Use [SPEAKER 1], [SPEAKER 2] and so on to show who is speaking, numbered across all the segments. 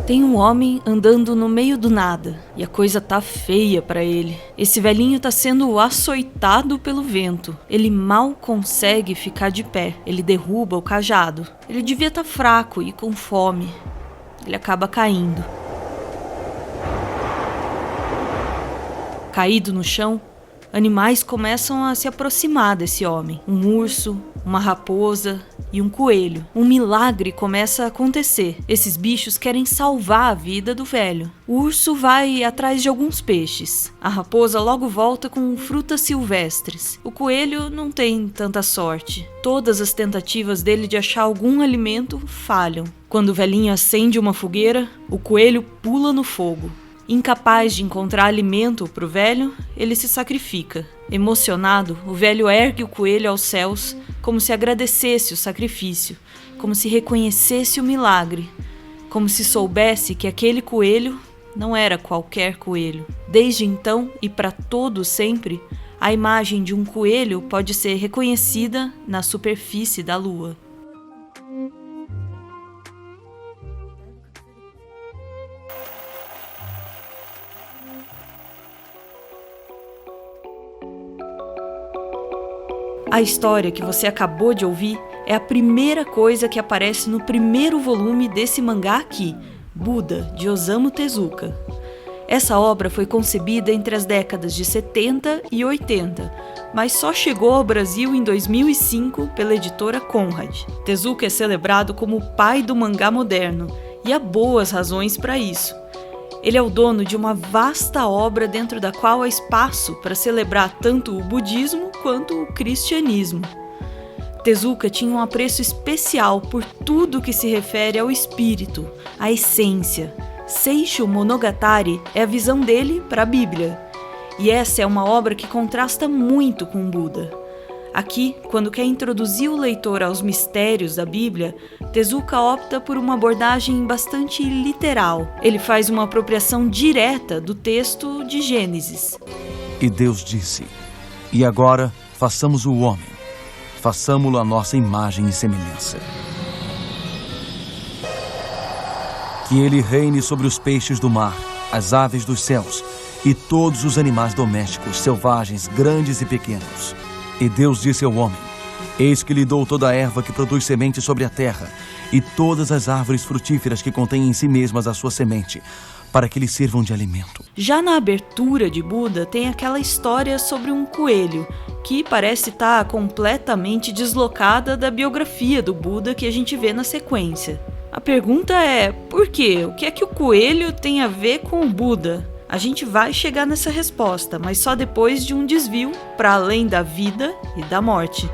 [SPEAKER 1] Tem um homem andando no meio do nada, e a coisa tá feia pra ele. Esse velhinho tá sendo açoitado pelo vento. Ele mal consegue ficar de pé. Ele derruba o cajado. Ele devia estar fraco e com fome. Ele acaba caindo. Caído no chão, animais começam a se aproximar desse homem. Um urso, uma raposa e um coelho. Um milagre começa a acontecer. Esses bichos querem salvar a vida do velho. O urso vai atrás de alguns peixes. A raposa logo volta com frutas silvestres. O coelho não tem tanta sorte. Todas as tentativas dele de achar algum alimento falham. Quando o velhinho acende uma fogueira, o coelho pula no fogo. Incapaz de encontrar alimento para o velho, ele se sacrifica. Emocionado, o velho ergue o coelho aos céus, como se agradecesse o sacrifício, como se reconhecesse o milagre, como se soubesse que aquele coelho não era qualquer coelho. Desde então e para todo sempre, a imagem de um coelho pode ser reconhecida na superfície da lua. A história que você acabou de ouvir é a primeira coisa que aparece no primeiro volume desse mangá aqui, Buda, de Osamu Tezuka. Essa obra foi concebida entre as décadas de 70 e 80, mas só chegou ao Brasil em 2005 pela editora Conrad. Tezuka é celebrado como o pai do mangá moderno, e há boas razões para isso. Ele é o dono de uma vasta obra dentro da qual há espaço para celebrar tanto o budismo quanto o cristianismo. Tezuka tinha um apreço especial por tudo que se refere ao espírito, à essência. Seisho Monogatari é a visão dele para a Bíblia, e essa é uma obra que contrasta muito com o Buda. Aqui, quando quer introduzir o leitor aos mistérios da Bíblia, Tezuka opta por uma abordagem bastante literal. Ele faz uma apropriação direta do texto de Gênesis.
[SPEAKER 2] E Deus disse: "E agora façamos o homem, façamo-lo à nossa imagem e semelhança. Que ele reine sobre os peixes do mar, as aves dos céus e todos os animais domésticos, selvagens, grandes e pequenos." E Deus disse ao homem: "Eis que lhe dou toda a erva que produz semente sobre a terra, e todas as árvores frutíferas que contêm em si mesmas a sua semente, para que lhe sirvam de alimento."
[SPEAKER 1] Já na abertura de Buda tem aquela história sobre um coelho, que parece estar completamente deslocada da biografia do Buda que a gente vê na sequência. A pergunta é, por quê? O que é que o coelho tem a ver com o Buda? A gente vai chegar nessa resposta, mas só depois de um desvio para além da vida e da morte.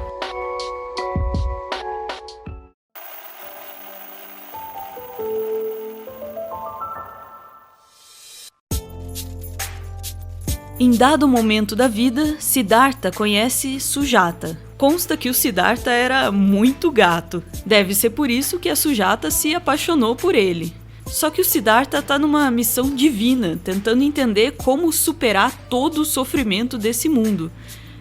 [SPEAKER 1] Em dado momento da vida, Siddhartha conhece Sujata. Consta que o Siddhartha era muito gato. Deve ser por isso que a Sujata se apaixonou por ele. Só que o Siddhartha está numa missão divina, tentando entender como superar todo o sofrimento desse mundo.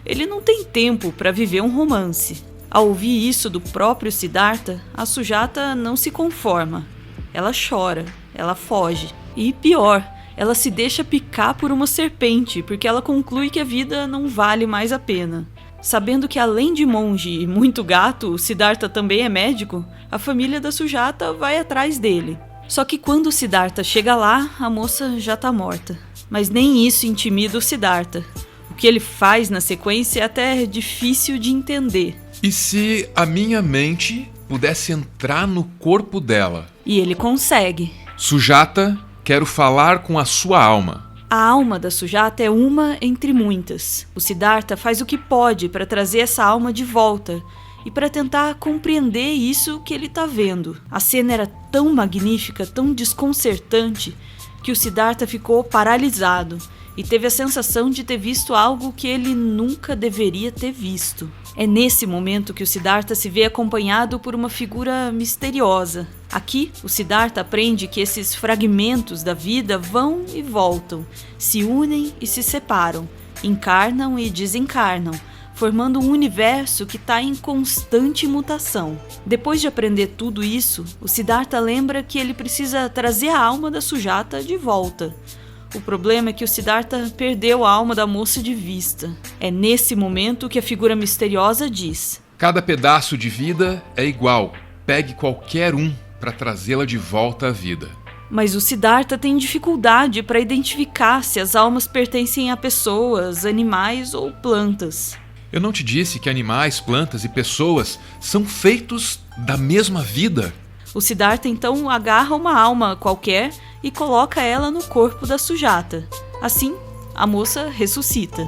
[SPEAKER 1] Ele não tem tempo para viver um romance. Ao ouvir isso do próprio Siddhartha, a Sujata não se conforma. Ela chora, ela foge. E pior, ela se deixa picar por uma serpente, porque ela conclui que a vida não vale mais a pena. Sabendo que além de monge e muito gato, o Siddhartha também é médico, a família da Sujata vai atrás dele. Só que quando o Siddhartha chega lá, a moça já tá morta. Mas nem isso intimida o Siddhartha. O que ele faz na sequência é até difícil de entender.
[SPEAKER 3] E se a minha mente pudesse entrar no corpo dela?
[SPEAKER 1] E ele consegue.
[SPEAKER 3] Sujata, quero falar com a sua alma.
[SPEAKER 1] A alma da Sujata é uma entre muitas. O Siddhartha faz o que pode para trazer essa alma de volta e para tentar compreender isso que ele está vendo. A cena era tão magnífica, tão desconcertante, que o Siddhartha ficou paralisado e teve a sensação de ter visto algo que ele nunca deveria ter visto. É nesse momento que o Siddhartha se vê acompanhado por uma figura misteriosa. Aqui, o Siddhartha aprende que esses fragmentos da vida vão e voltam, se unem e se separam, encarnam e desencarnam, formando um universo que está em constante mutação. Depois de aprender tudo isso, o Siddhartha lembra que ele precisa trazer a alma da Sujata de volta. O problema é que o Siddhartha perdeu a alma da moça de vista. É nesse momento que a figura misteriosa diz:
[SPEAKER 3] Cada pedaço de vida é igual. Pegue qualquer um para trazê-la de volta à vida.
[SPEAKER 1] Mas o Siddhartha tem dificuldade para identificar se as almas pertencem a pessoas, animais ou plantas.
[SPEAKER 3] Eu não te disse que animais, plantas e pessoas são feitos da mesma vida?
[SPEAKER 1] O Siddhartha então agarra uma alma qualquer e coloca ela no corpo da Sujata. Assim, a moça ressuscita.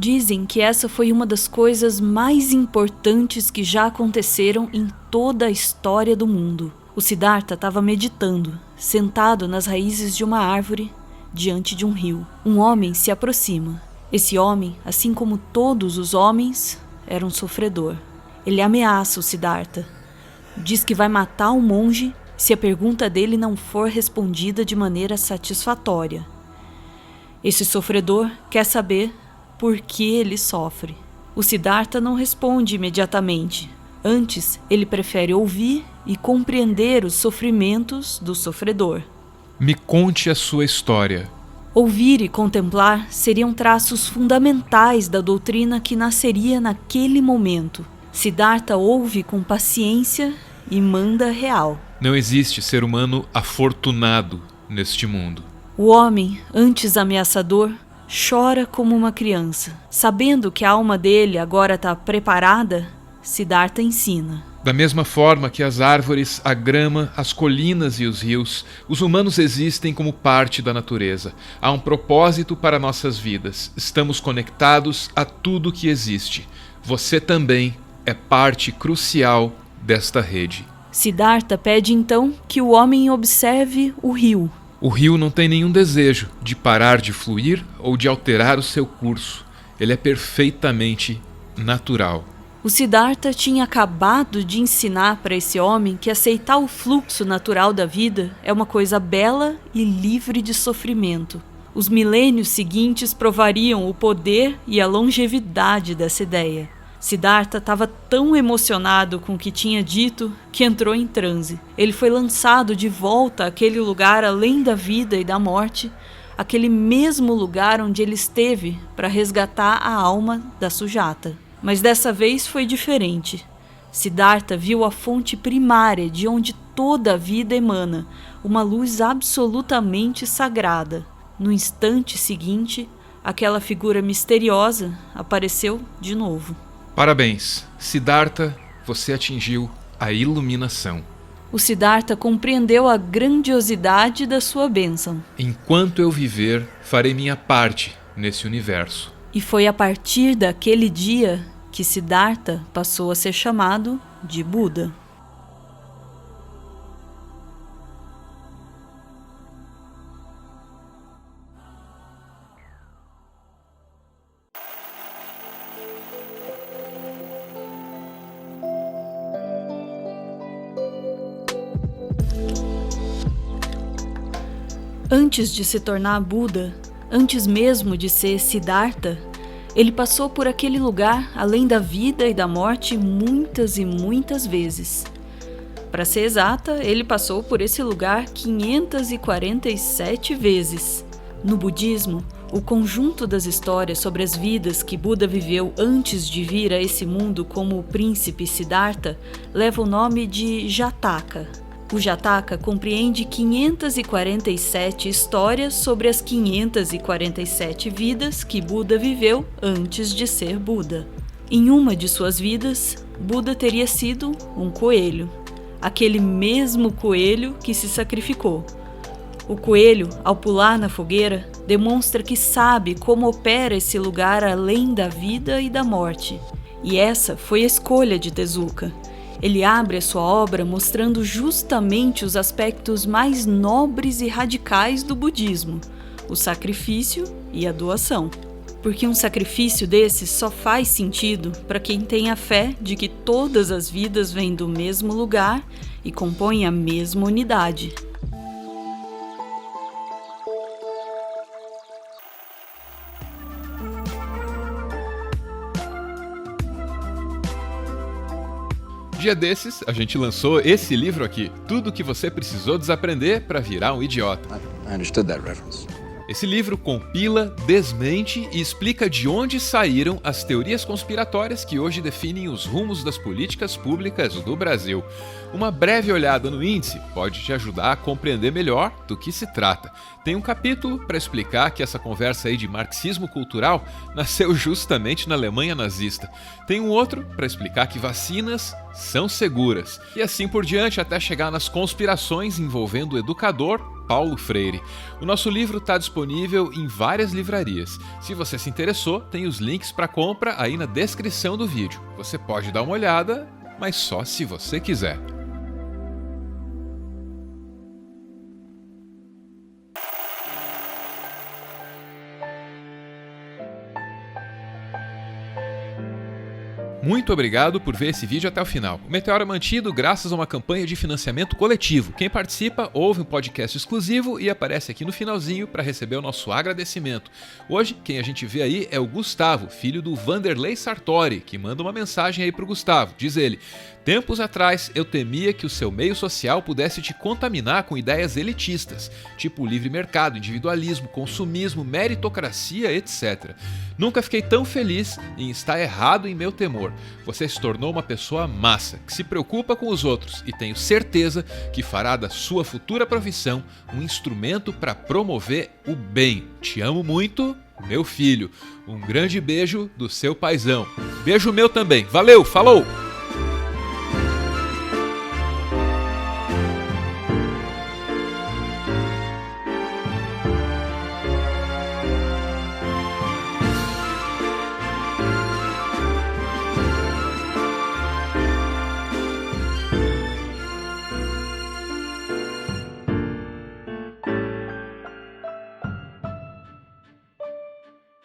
[SPEAKER 1] Dizem que essa foi uma das coisas mais importantes que já aconteceram em toda a história do mundo. O Siddhartha estava meditando, sentado nas raízes de uma árvore, diante de um rio. Um homem se aproxima. Esse homem, assim como todos os homens, era um sofredor. Ele ameaça o Siddhartha. Diz que vai matar o monge se a pergunta dele não for respondida de maneira satisfatória. Esse sofredor quer saber por que ele sofre. O Siddhartha não responde imediatamente. Antes, ele prefere ouvir e compreender os sofrimentos do sofredor.
[SPEAKER 3] Me conte a sua história.
[SPEAKER 1] Ouvir e contemplar seriam traços fundamentais da doutrina que nasceria naquele momento. Siddhartha ouve com paciência e manda real.
[SPEAKER 3] Não existe ser humano afortunado neste mundo.
[SPEAKER 1] O homem, antes ameaçador, chora como uma criança. Sabendo que a alma dele agora está preparada, Siddhartha ensina.
[SPEAKER 3] Da mesma forma que as árvores, a grama, as colinas e os rios, os humanos existem como parte da natureza. Há um propósito para nossas vidas. Estamos conectados a tudo que existe. Você também é parte crucial desta rede.
[SPEAKER 1] Siddhartha pede então que o homem observe o rio.
[SPEAKER 3] O rio não tem nenhum desejo de parar de fluir ou de alterar o seu curso. Ele é perfeitamente natural.
[SPEAKER 1] O Siddhartha tinha acabado de ensinar para esse homem que aceitar o fluxo natural da vida é uma coisa bela e livre de sofrimento. Os milênios seguintes provariam o poder e a longevidade dessa ideia. Siddhartha estava tão emocionado com o que tinha dito que entrou em transe. Ele foi lançado de volta àquele lugar além da vida e da morte, aquele mesmo lugar onde ele esteve para resgatar a alma da Sujata. Mas dessa vez foi diferente. Siddhartha viu a fonte primária de onde toda a vida emana, uma luz absolutamente sagrada. No instante seguinte, aquela figura misteriosa apareceu de novo.
[SPEAKER 3] Parabéns, Siddhartha, você atingiu a iluminação.
[SPEAKER 1] O Siddhartha compreendeu a grandiosidade da sua bênção.
[SPEAKER 3] Enquanto eu viver, farei minha parte nesse universo.
[SPEAKER 1] E foi a partir daquele dia que Siddhartha passou a ser chamado de Buda. Antes de se tornar Buda, antes mesmo de ser Siddhartha, ele passou por aquele lugar além da vida e da morte muitas e muitas vezes. Para ser exata, ele passou por esse lugar 547 vezes. No budismo, o conjunto das histórias sobre as vidas que Buda viveu antes de vir a esse mundo como o príncipe Siddhartha leva o nome de Jataka. O Jataka compreende 547 histórias sobre as 547 vidas que Buda viveu antes de ser Buda. Em uma de suas vidas, Buda teria sido um coelho, aquele mesmo coelho que se sacrificou. O coelho, ao pular na fogueira, demonstra que sabe como opera esse lugar além da vida e da morte. E essa foi a escolha de Tezuka. Ele abre a sua obra mostrando justamente os aspectos mais nobres e radicais do budismo, o sacrifício e a doação. Porque um sacrifício desse só faz sentido para quem tem a fé de que todas as vidas vêm do mesmo lugar e compõem a mesma unidade.
[SPEAKER 3] Dia desses, a gente lançou esse livro aqui, Tudo o que você precisou desaprender para virar um idiota.
[SPEAKER 4] I understood that reference.
[SPEAKER 3] Esse livro compila, desmente e explica de onde saíram as teorias conspiratórias que hoje definem os rumos das políticas públicas do Brasil. Uma breve olhada no índice pode te ajudar a compreender melhor do que se trata. Tem um capítulo para explicar que essa conversa aí de marxismo cultural nasceu justamente na Alemanha nazista. Tem um outro para explicar que vacinas são seguras. E assim por diante até chegar nas conspirações envolvendo o educador Paulo Freire. O nosso livro está disponível em várias livrarias. Se você se interessou, tem os links para compra aí na descrição do vídeo. Você pode dar uma olhada, mas só se você quiser. Muito obrigado por ver esse vídeo até o final. O Meteoro é mantido graças a uma campanha de financiamento coletivo. Quem participa ouve um podcast exclusivo e aparece aqui no finalzinho para receber o nosso agradecimento. Hoje, quem a gente vê aí é o Gustavo, filho do Vanderlei Sartori, que manda uma mensagem aí pro Gustavo. Diz ele: tempos atrás eu temia que o seu meio social pudesse te contaminar com ideias elitistas, tipo livre mercado, individualismo, consumismo, meritocracia, etc. Nunca fiquei tão feliz em estar errado em meu temor. Você se tornou uma pessoa massa, que se preocupa com os outros e tenho certeza que fará da sua futura profissão um instrumento para promover o bem. Te amo muito, meu filho. Um grande beijo do seu paizão. Beijo meu também. Valeu, falou!